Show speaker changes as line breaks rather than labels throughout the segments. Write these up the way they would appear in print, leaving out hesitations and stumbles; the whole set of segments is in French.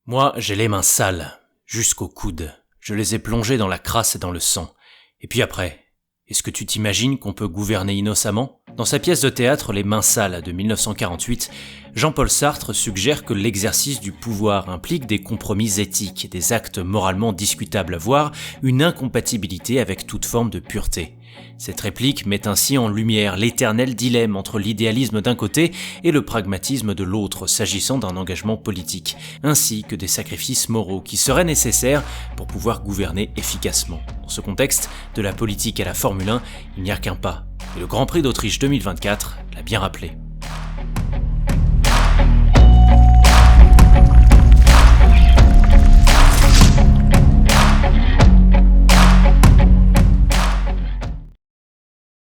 Moi, j'ai les mains sales, jusqu'au coude. Je les ai plongées dans la crasse et dans le sang. Et puis après, est-ce que tu t'imagines qu'on peut gouverner innocemment ? Dans sa pièce de théâtre Les mains sales de 1948, Jean-Paul Sartre suggère que l'exercice du pouvoir implique des compromis éthiques, des actes moralement discutables, voire une incompatibilité avec toute forme de pureté. Cette réplique met ainsi en lumière l'éternel dilemme entre l'idéalisme d'un côté et le pragmatisme de l'autre s'agissant d'un engagement politique, ainsi que des sacrifices moraux qui seraient nécessaires pour pouvoir gouverner efficacement. Dans ce contexte, de la politique à la Formule 1, il n'y a qu'un pas. Et le Grand Prix d'Autriche 2024 l'a bien rappelé.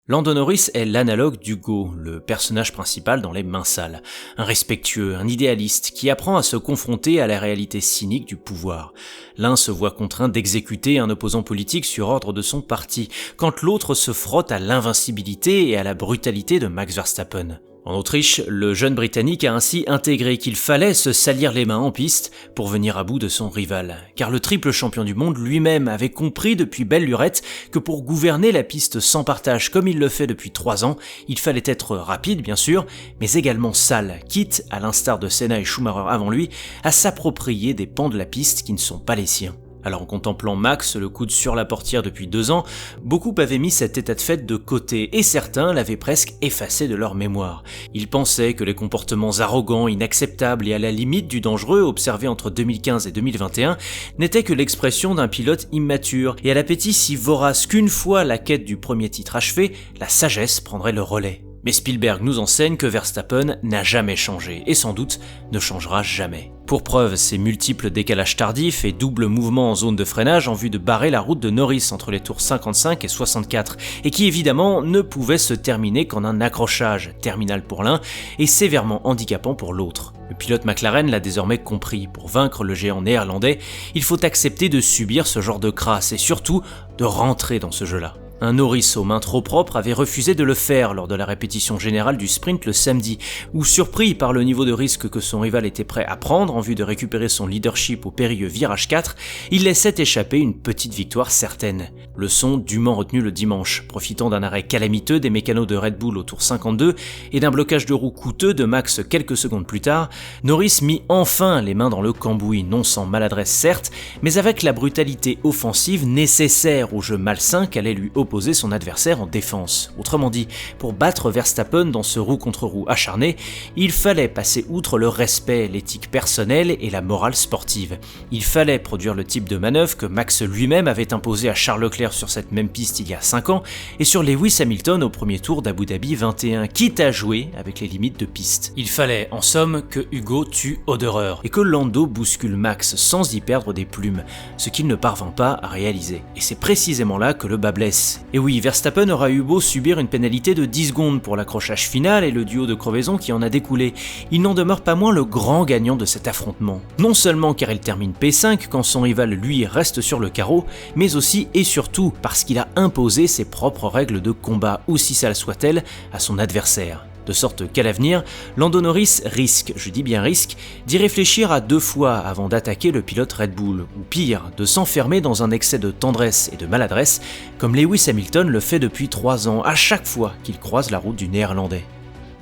Lando Norris est l'analogue d'Hugo, le personnage principal dans Les mains sales. Un respectueux, un idéaliste, qui apprend à se confronter à la réalité cynique du pouvoir. L'un se voit contraint d'exécuter un opposant politique sur ordre de son parti, quand l'autre se frotte à l'invincibilité et à la brutalité de Max Verstappen. En Autriche, le jeune Britannique a ainsi intégré qu'il fallait se salir les mains en piste pour venir à bout de son rival, car le triple champion du monde lui-même avait compris depuis belle lurette que pour gouverner la piste sans partage comme il le fait depuis 3 ans, il fallait être rapide bien sûr, mais également sale, quitte, à l'instar de Senna et Schumacher avant lui, à s'approprier des pans de la piste qui ne sont pas les siens. Alors en contemplant Max, le coude sur la portière depuis 2 ans, beaucoup avaient mis cet état de fait de côté et certains l'avaient presque effacé de leur mémoire. Ils pensaient que les comportements arrogants, inacceptables et à la limite du dangereux observés entre 2015 et 2021 n'étaient que l'expression d'un pilote immature et à l'appétit si vorace qu'une fois la quête du premier titre achevée, la sagesse prendrait le relais. Mais Spielberg nous enseigne que Verstappen n'a jamais changé et sans doute ne changera jamais. Pour preuve, ses multiples décalages tardifs et doubles mouvements en zone de freinage en vue de barrer la route de Norris entre les tours 55 et 64 et qui évidemment ne pouvaient se terminer qu'en un accrochage, terminal pour l'un et sévèrement handicapant pour l'autre. Le pilote McLaren l'a désormais compris, pour vaincre le géant néerlandais, il faut accepter de subir ce genre de crasse et surtout de rentrer dans ce jeu-là. Un Norris aux mains trop propres avait refusé de le faire lors de la répétition générale du sprint le samedi, où surpris par le niveau de risque que son rival était prêt à prendre en vue de récupérer son leadership au périlleux virage 4, il laissait échapper une petite victoire certaine. Leçon dûment retenue le dimanche, profitant d'un arrêt calamiteux des mécanos de Red Bull au tour 52 et d'un blocage de roue coûteux de Max quelques secondes plus tard, Norris mit enfin les mains dans le cambouis, non sans maladresse certes, mais avec la brutalité offensive nécessaire au jeu malsain qu'allait lui opposer son adversaire en défense. Autrement dit, pour battre Verstappen dans ce roue contre roue acharné, il fallait passer outre le respect, l'éthique personnelle et la morale sportive. Il fallait produire le type de manœuvre que Max lui-même avait imposé à Charles Leclerc sur cette même piste il y a 5 ans et sur Lewis Hamilton au premier tour d'Abu Dhabi 21, quitte à jouer avec les limites de piste. Il fallait, en somme, que Hugo tue Oderer et que Lando bouscule Max sans y perdre des plumes, ce qu'il ne parvint pas à réaliser. Et c'est précisément là que le bas blesse. Et oui, Verstappen aura eu beau subir une pénalité de 10 secondes pour l'accrochage final et le duo de crevaison qui en a découlé, il n'en demeure pas moins le grand gagnant de cet affrontement. Non seulement car il termine P5 quand son rival lui reste sur le carreau, mais aussi et surtout parce qu'il a imposé ses propres règles de combat, aussi sales soient-elles, à son adversaire. De sorte qu'à l'avenir, Lando Norris risque, je dis bien risque, d'y réfléchir à 2 fois avant d'attaquer le pilote Red Bull, ou pire, de s'enfermer dans un excès de tendresse et de maladresse, comme Lewis Hamilton le fait depuis 3 ans, à chaque fois qu'il croise la route du Néerlandais.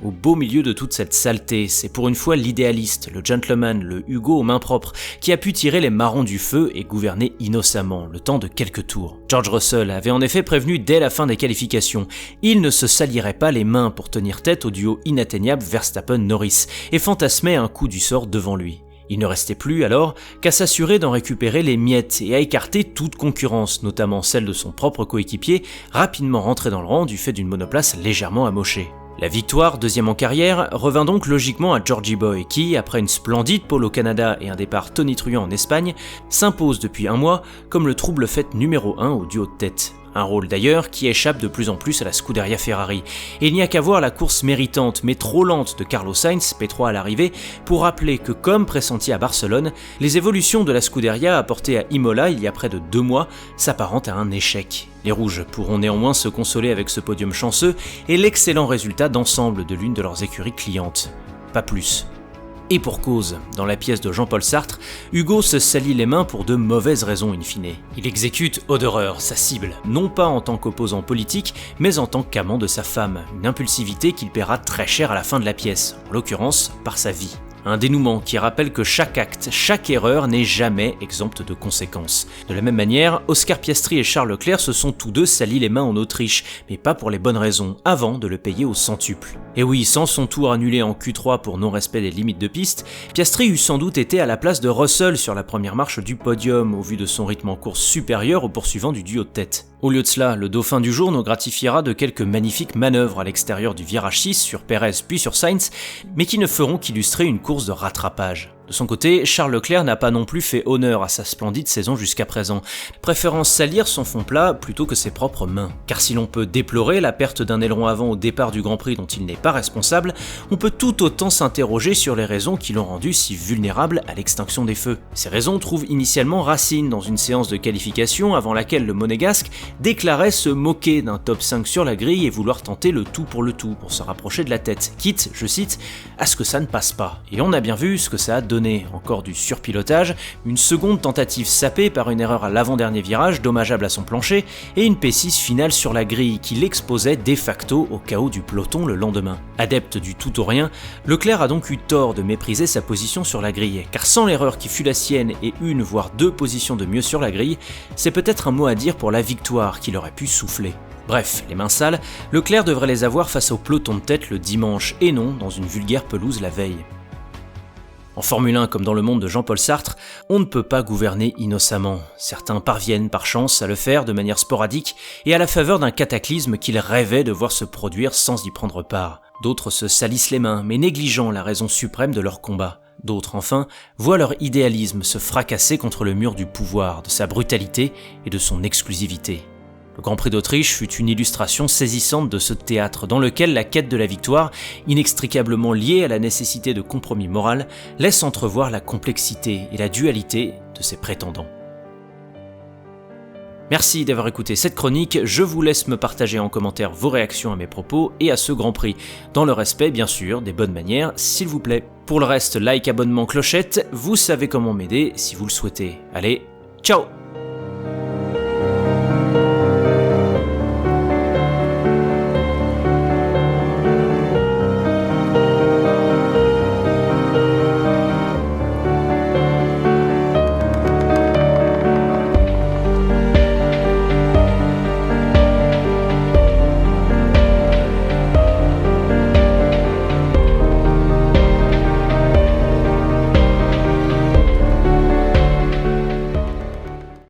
Au beau milieu de toute cette saleté, c'est pour une fois l'idéaliste, le gentleman, le Hugo aux mains propres, qui a pu tirer les marrons du feu et gouverner innocemment, le temps de quelques tours. George Russell avait en effet prévenu dès la fin des qualifications, il ne se salirait pas les mains pour tenir tête au duo inatteignable Verstappen-Norris, et fantasmait un coup du sort devant lui. Il ne restait plus alors qu'à s'assurer d'en récupérer les miettes et à écarter toute concurrence, notamment celle de son propre coéquipier, rapidement rentré dans le rang du fait d'une monoplace légèrement amochée. La victoire, 2e en carrière, revint donc logiquement à Georgie Boy qui, après une splendide pole au Canada et un départ tonitruant en Espagne, s'impose depuis 1 mois comme le trouble fait numéro 1 au duo de tête. Un rôle d'ailleurs qui échappe de plus en plus à la Scuderia Ferrari. Et il n'y a qu'à voir la course méritante mais trop lente de Carlos Sainz, P3 à l'arrivée, pour rappeler que comme pressenti à Barcelone, les évolutions de la Scuderia apportées à Imola il y a près de 2 mois s'apparentent à un échec. Les Rouges pourront néanmoins se consoler avec ce podium chanceux et l'excellent résultat d'ensemble de l'une de leurs écuries clientes. Pas plus. Et pour cause, dans la pièce de Jean-Paul Sartre, Hugo se salit les mains pour de mauvaises raisons in fine. Il exécute Oderer, sa cible, non pas en tant qu'opposant politique, mais en tant qu'amant de sa femme, une impulsivité qu'il paiera très cher à la fin de la pièce, en l'occurrence par sa vie. Un dénouement qui rappelle que chaque acte, chaque erreur n'est jamais exempte de conséquences. De la même manière, Oscar Piastri et Charles Leclerc se sont tous deux salis les mains en Autriche, mais pas pour les bonnes raisons, avant de le payer au centuple. Et oui, sans son tour annulé en Q3 pour non-respect des limites de piste, Piastri eût sans doute été à la place de Russell sur la première marche du podium, au vu de son rythme en course supérieur au poursuivant du duo de tête. Au lieu de cela, le dauphin du jour nous gratifiera de quelques magnifiques manœuvres à l'extérieur du virage 6 sur Perez puis sur Sainz, mais qui ne feront qu'illustrer une course de rattrapage. De son côté, Charles Leclerc n'a pas non plus fait honneur à sa splendide saison jusqu'à présent, préférant salir son fond plat plutôt que ses propres mains. Car si l'on peut déplorer la perte d'un aileron avant au départ du Grand Prix dont il n'est pas responsable, on peut tout autant s'interroger sur les raisons qui l'ont rendu si vulnérable à l'extinction des feux. Ces raisons trouvent initialement racine dans une séance de qualification avant laquelle le Monégasque déclarait se moquer d'un top 5 sur la grille et vouloir tenter le tout pour se rapprocher de la tête, quitte, je cite, à ce que ça ne passe pas. Et on a bien vu ce que ça a donné. Encore du surpilotage, une seconde tentative sapée par une erreur à l'avant-dernier virage dommageable à son plancher et une P6 finale sur la grille qui l'exposait de facto au chaos du peloton le lendemain. Adepte du tout ou rien, Leclerc a donc eu tort de mépriser sa position sur la grille, car sans l'erreur qui fut la sienne et une voire deux positions de mieux sur la grille, c'est peut-être un mot à dire pour la victoire qu'il aurait pu souffler. Bref, les mains sales, Leclerc devrait les avoir face au peloton de tête le dimanche et non dans une vulgaire pelouse la veille. En Formule 1 comme dans le monde de Jean-Paul Sartre, on ne peut pas gouverner innocemment. Certains parviennent par chance à le faire de manière sporadique et à la faveur d'un cataclysme qu'ils rêvaient de voir se produire sans y prendre part. D'autres se salissent les mains mais négligeant la raison suprême de leur combat. D'autres enfin voient leur idéalisme se fracasser contre le mur du pouvoir, de sa brutalité et de son exclusivité. Le Grand Prix d'Autriche fut une illustration saisissante de ce théâtre dans lequel la quête de la victoire, inextricablement liée à la nécessité de compromis moral, laisse entrevoir la complexité et la dualité de ses prétendants. Merci d'avoir écouté cette chronique, je vous laisse me partager en commentaire vos réactions à mes propos et à ce Grand Prix, dans le respect bien sûr des bonnes manières s'il vous plaît. Pour le reste, like, abonnement, clochette, vous savez comment m'aider si vous le souhaitez. Allez, ciao!